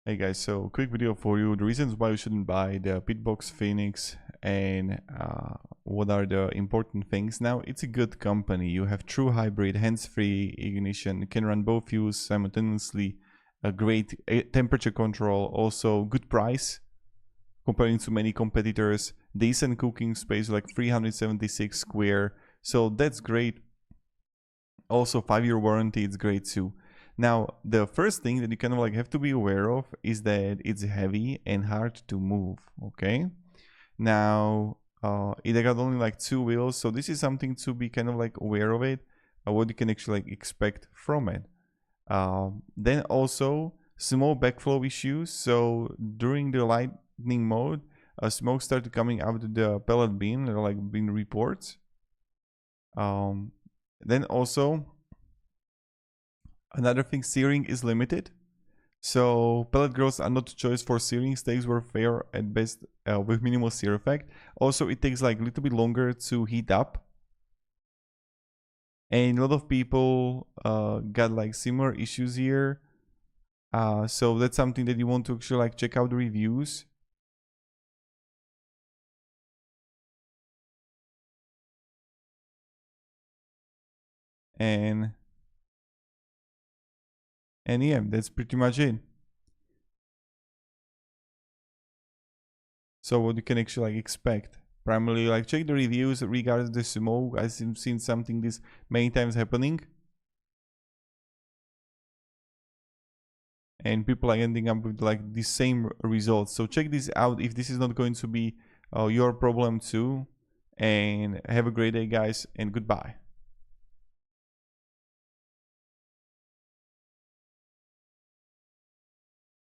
Hey guys, so quick video for you. The reasons why you shouldn't buy the Pitbox Phoenix and what are the important things. Now, it's a good company. You have true hybrid, hands-free ignition. You can run both fuels simultaneously. A great temperature control. Also, good price comparing to many competitors. Decent cooking space, like 376 square. So that's great. Also, 5-year warranty. It's great too. Now, the first thing that you kind of like have to be aware of is that it's heavy and hard to move, okay? Now, it got only like 2 wheels, so this is something to be kind of like aware of it, what you can actually like expect from it. Then also, small backflow issues. So during the lightning mode, smoke started coming out of the pellet bin, there are like been reports. Then also, another thing, searing is limited. So pellet grills are not a choice for searing. Steaks were fair at best with minimal sear effect. Also, it takes like a little bit longer to heat up. And a lot of people got like similar issues here. So that's something that you want to actually like check out the reviews. And yeah, that's pretty much it. So what you can actually like expect. Primarily, like check the reviews regarding the smoke. I've seen something this many times happening. And people are ending up with like the same results. So check this out if this is not going to be your problem too. And have a great day, guys, and goodbye.